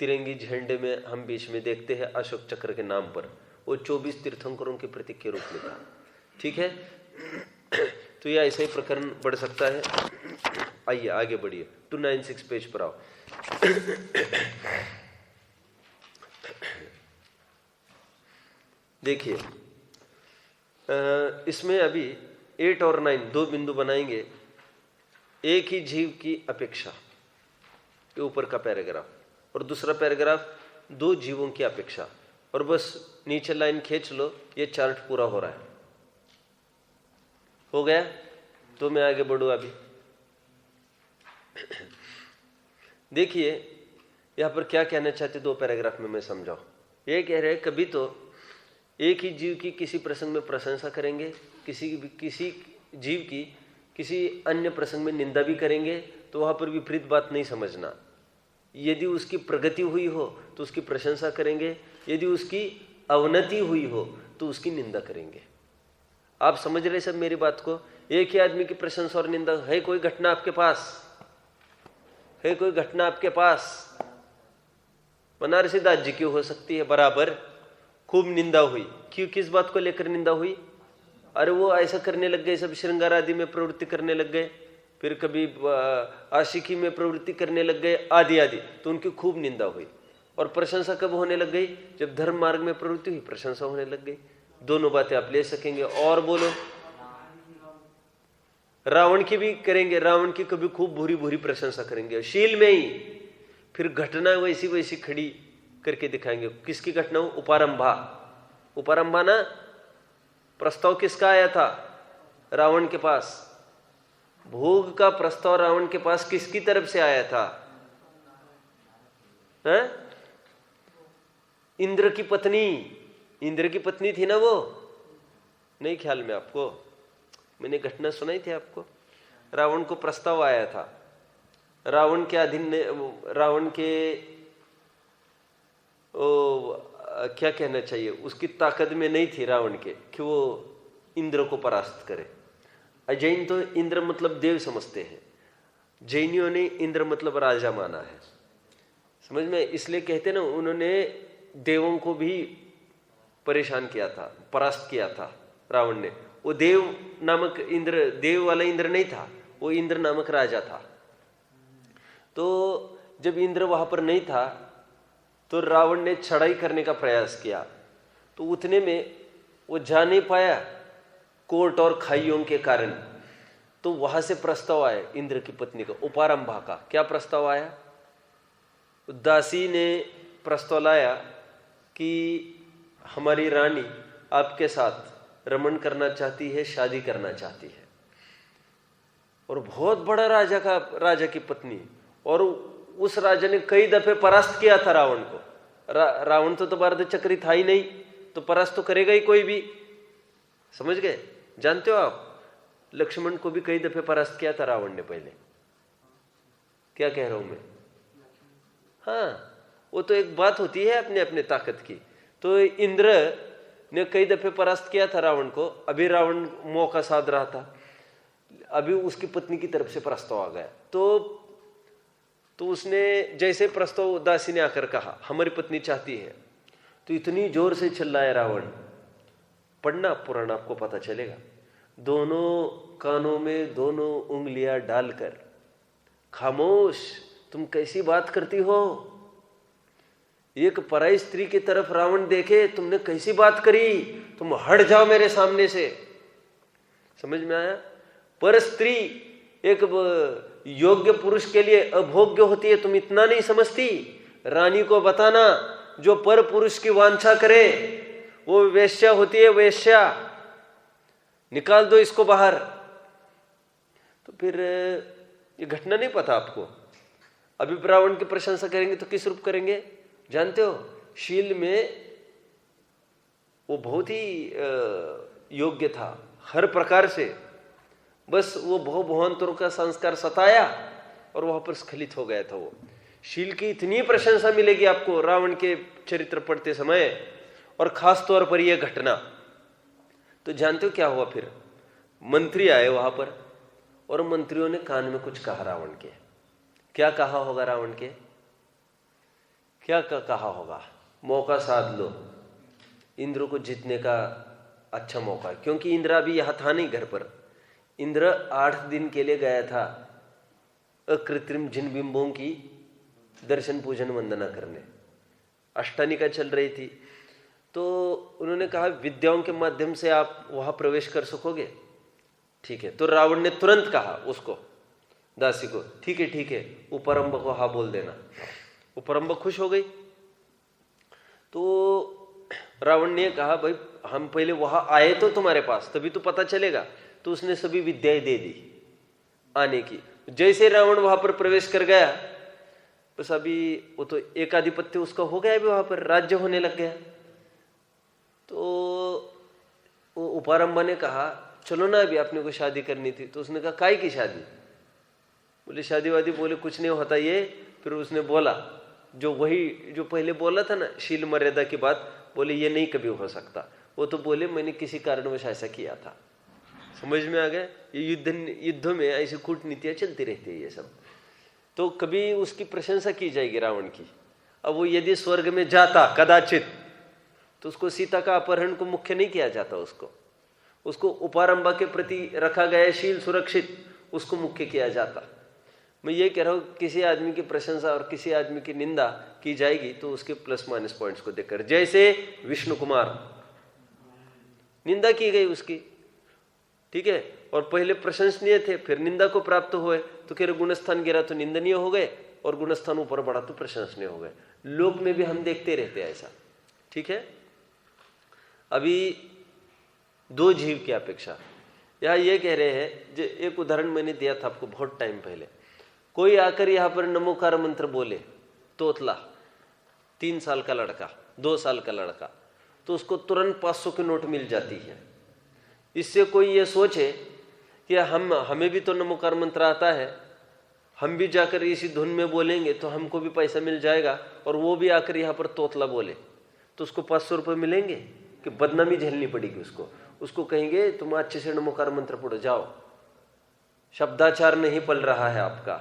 तिरंगी झंडे में हम बीच में देखते हैं अशोक चक्र के नाम पर, वो 24 तीर्थंकरों के प्रतीक के रूप में था। ठीक है, तो यह ऐसा ही प्रकरण बढ़ सकता है। आइए आगे बढ़िए, 296 पेज पर आओ। देखिए इसमें अभी 8 और 9 दो बिंदु बनाएंगे। एक ही जीव की अपेक्षा, ये ऊपर का पैराग्राफ, और दूसरा पैराग्राफ दो जीवों की अपेक्षा, और बस नीचे लाइन खींच लो, ये चार्ट पूरा हो रहा है। हो गया? तो मैं आगे बढ़ूं अभी। देखिए यहां पर क्या कहना चाहते दो पैराग्राफ में मैं समझाऊं। ये कह रहे हैं कभी तो एक ही जीव की किसी प्रसंग में प्रशंसा करेंगे, किसी जीव की किसी अन्य प्रसंग में निंदा भी करेंगे, तो वहां पर विपरीत बात नहीं समझना। यदि उसकी प्रगति हुई हो तो उसकी प्रशंसा करेंगे, यदि उसकी अवनति हुई हो तो उसकी निंदा करेंगे। आप समझ रहे सब मेरी बात को? एक ही आदमी की प्रशंसा और निंदा है। कोई घटना आपके पास है? कोई घटना आपके पास बनारसी दास जी की हो सकती है, बराबर खूब निंदा हुई। क्यों? किस बात को लेकर निंदा हुई? अरे वो ऐसा करने लग गए, सब श्रृंगार आदि में प्रवृत्ति करने लग गए, फिर कभी आशिकी में प्रवृत्ति करने लग गए, आदि आदि, तो उनकी खूब निंदा हुई। और प्रशंसा कब होने लग गई? जब धर्म मार्ग में प्रवृत्ति हुई, प्रशंसा होने लग गई। दोनों बातें आप ले सकेंगे। और बोलो, रावण की भी करेंगे, रावण की कभी खूब भूरी भूरी प्रशंसा करेंगे शील में ही, फिर घटना वैसी वैसी खड़ी करके दिखाएंगे। किसकी घटना? उपारंभा। उपारंभा ना, प्रस्ताव किसका आया था? रावण के पास। भोग का प्रस्ताव रावण के पास किसकी तरफ से आया था? है? इंद्र की पत्नी। इंद्र की पत्नी थी ना वो? नहीं ख्याल में आपको? मैंने घटना सुनाई थी आपको। रावण को प्रस्ताव आया था, रावण के अधीन, रावण के क्या कहना चाहिए, उसकी ताकत में नहीं थी रावण के कि वो इंद्र को परास्त करे। अजैन तो इंद्र मतलब देव समझते हैं, जैनियों ने इंद्र मतलब राजा माना है। समझ में? इसलिए कहते ना, उन्होंने देवों को भी परेशान किया था, परास्त किया था रावण ने। वो देव नामक इंद्र, देव वाला इंद्र नहीं था, वो इंद्र नामक राजा था। तो जब इंद्र वहां पर नहीं था तो रावण ने चढ़ाई करने का प्रयास किया, तो उतने में वो जा नहीं पाया कोर्ट और खाइयों के कारण। तो वहां से प्रस्ताव आया इंद्र की पत्नी का, उपारंभा का। क्या प्रस्ताव आया? दासी ने प्रस्ताव लाया कि हमारी रानी आपके साथ रमण करना चाहती है, शादी करना चाहती है। और बहुत बड़ा राजा की पत्नी, और उस राजा ने कई दफे परास्त किया था रावण को। रावण तो बारद चक्री था ही नहीं, तो परास्त तो करेगा ही कोई भी। समझ गए? जानते हो आप, लक्ष्मण को भी कई दफे परास्त किया था रावण ने पहले। क्या कह रहा हूं मैं? हाँ, वो तो एक बात होती है अपने अपने ताकत की। तो इंद्र ने कई दफे परास्त किया था रावण को। अभी रावण मौका साध रहा था, अभी उसकी पत्नी की तरफ से प्रस्ताव आ गया। तो उसने जैसे प्रस्ताव दासी ने आकर कहा हमारी पत्नी चाहती है, तो इतनी जोर से चिल्लाया रावण, पढ़ना पुराण, आपको पता चलेगा। दोनों कानों में दोनों उंगलियां डालकर, खामोश, तुम कैसी बात करती हो? एक पराई स्त्री की तरफ रावण देखे, तुमने कैसी बात करी? तुम हट जाओ मेरे सामने से। समझ में आया? पर स्त्री एक योग्य पुरुष के लिए अभोग्य होती है, तुम इतना नहीं समझती? रानी को बताना, जो पर पुरुष की वांछा करे वो वेश्या होती है, वेश्या। निकाल दो इसको बाहर। तो फिर ये घटना नहीं पता आपको? अभी रावण की प्रशंसा करेंगे तो किस रूप करेंगे जानते हो? शील में वो बहुत ही योग्य था हर प्रकार से, बस वो भवभवांतरों का संस्कार सताया और वहां पर स्खलित हो गया था वो। शील की इतनी प्रशंसा मिलेगी आपको रावण के चरित्र पढ़ते समय, और खास तौर पर यह घटना। तो जानते हो क्या हुआ फिर? मंत्री आए वहां पर और मंत्रियों ने कान में कुछ कहा रावण के। क्या कहा होगा रावण के? क्या कहा होगा? मौका साध लो, इंद्र को जीतने का अच्छा मौका, क्योंकि इंद्र अभी यहां था नहीं घर पर। इंद्र 8 दिन के लिए गया था अकृत्रिम जिन बिंबों की दर्शन पूजन वंदना करने। अष्टानिका चल रही थी, तो उन्होंने कहा विद्याओं के माध्यम से आप वहां प्रवेश कर सकोगे? ठीक है। तो रावण ने तुरंत कहा उसको, दासी को, ठीक है, उपरंभ को हाँ बोल देना। उपरंभ खुश हो गई। तो रावण ने कहा भाई हम पहले वहां आए तो तुम्हारे पास, तभी तो पता चलेगा। तो उसने सभी विद्याएं दे दी आने की। जैसे रावण वहां पर प्रवेश कर गया, बस अभी वो तो एकाधिपत्य उसका हो गया, अभी वहां पर राज्य होने लग गया। तो वो उपारंभा ने कहा चलो ना, अभी आपने को शादी करनी थी। तो उसने कहा काय की शादी? बोले शादी वादी, बोले कुछ नहीं होता ये। फिर उसने बोला जो पहले बोला था ना शील मर्यादा की बात, बोले ये नहीं कभी हो सकता। वो तो बोले मैंने किसी कारणवश ऐसा किया था। समझ में आ गया? ये युद्धों में ऐसी कूटनीतियां चलती रहती है ये सब। तो कभी उसकी प्रशंसा की जाएगी रावण की। अब वो यदि स्वर्ग में जाता कदाचित, तो उसको सीता का अपहरण को मुख्य नहीं किया जाता, उसको उपारंभा के प्रति रखा गया शील सुरक्षित, उसको मुख्य किया जाता। मैं ये कह रहा हूं किसी आदमी की प्रशंसा और किसी आदमी की निंदा की जाएगी तो उसके प्लस माइनस पॉइंट्स को देखकर। जैसे विष्णु कुमार, निंदा की गई उसकी, ठीक है, और पहले प्रशंसनीय थे, फिर निंदा को प्राप्त हुए तो फिर गुणस्थान गिरा तो निंदनीय हो गए, और गुणस्थान ऊपर बढ़ा तो प्रशंसनीय हो गए। लोक में भी हम देखते रहते हैं ऐसा, ठीक है। अभी 2 जीव की अपेक्षा, यहां ये कह रहे हैं, जो एक उदाहरण मैंने दिया था आपको बहुत टाइम पहले। कोई आकर यहां पर नमोकार मंत्र बोले, तोतला, 3 साल का लड़का, 2 साल का लड़का, तो उसको तुरंत 500 की नोट मिल जाती है। इससे कोई ये सोचे कि हमें भी तो नमोकार मंत्र आता है, हम भी जाकर इसी धुन में बोलेंगे तो हमको भी पैसा मिल जाएगा, और वो भी आकर यहाँ पर तोतला बोले तो उसको 500 रुपये मिलेंगे कि बदनामी झेलनी पड़ेगी उसको कहेंगे तुम अच्छे से नमोकार मंत्र पढ़ो जाओ, शब्दाचार नहीं पल रहा है आपका।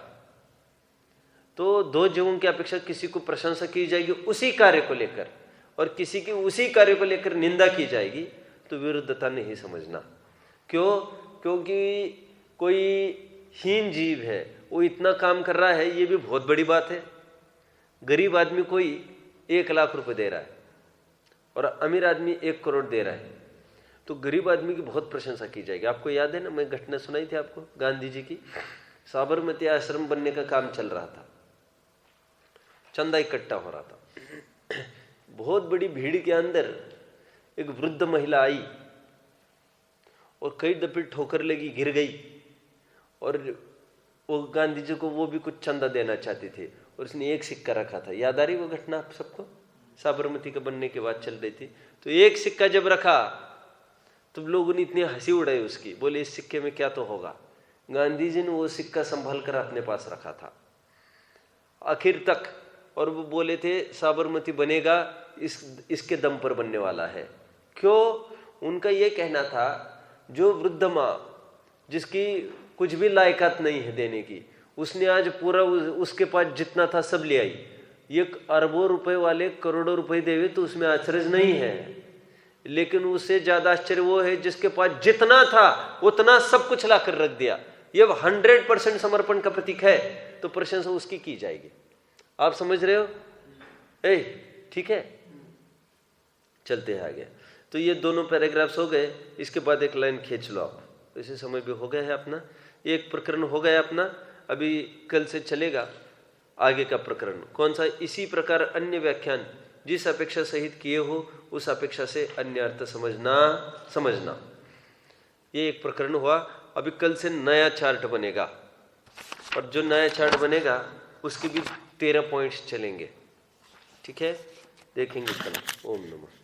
तो 2 जीवों की अपेक्षा किसी को प्रशंसा की जाएगी उसी कार्य को लेकर, और किसी की उसी कार्य को लेकर निंदा की जाएगी, तो विरुद्धता नहीं समझना। क्यों? क्योंकि कोई हीन जीव है, वो इतना काम कर रहा है, ये भी बहुत बड़ी बात है। गरीब आदमी कोई 1 लाख रुपए दे रहा है और अमीर आदमी 1 करोड़ दे रहा है, तो गरीब आदमी की बहुत प्रशंसा की जाएगी। आपको याद है ना, मैं घटना सुनाई थी आपको गांधी जी की। साबरमती आश्रम बनने का काम चल रहा था, चंदा इकट्ठा हो रहा था। बहुत बड़ी भीड़ के अंदर एक वृद्ध महिला आई और कई दफे ठोकर लगी, गिर गई, और वो गांधी जी को वो भी कुछ चंदा देना चाहती थी, और उसने 1 सिक्का रखा था। याद आ रही वो घटना आप सबको? साबरमती का बनने के बाद चल रही थी। तो 1 सिक्का जब रखा तो लोगों ने इतनी हंसी उड़ाई उसकी, बोले इस सिक्के में क्या तो होगा। गांधी जी ने वो सिक्का संभाल कर अपने पास रखा था आखिर तक, और वो बोले थे साबरमती बनेगा, इसके दम पर बनने वाला है। क्यों? उनका ये कहना था जो वृद्ध माँ जिसकी कुछ भी लायकात नहीं है देने की, उसने आज पूरा उसके पास जितना था सब ले आई। ये अरबों रुपए वाले करोड़ों रुपए देवे तो उसमें आश्चर्य नहीं है। लेकिन उससे ज्यादा आश्चर्य वो है जिसके पास जितना था उतना सब कुछ लाकर रख दिया। ये 100% समर्पण का प्रतीक है, तो प्रशंसा उसकी की जाएगी। आप समझ रहे हो? ठीक है, चलते हैं आगे। तो ये दोनों पैराग्राफ्स हो गए। इसके बाद एक लाइन खींच लो आप, इसे समय भी हो गया है अपना। एक प्रकरण हो गया अपना। अभी कल से चलेगा आगे का प्रकरण। कौन सा? इसी प्रकार अन्य व्याख्यान जिस अपेक्षा सहित किए हो उस अपेक्षा से अन्य अर्थ समझना। ये एक प्रकरण हुआ। अभी कल से नया चार्ट बनेगा, और जो नया चार्ट बनेगा उसके भी 13 पॉइंट्स चलेंगे। ठीक है, देखेंगे कल। ओम नमः।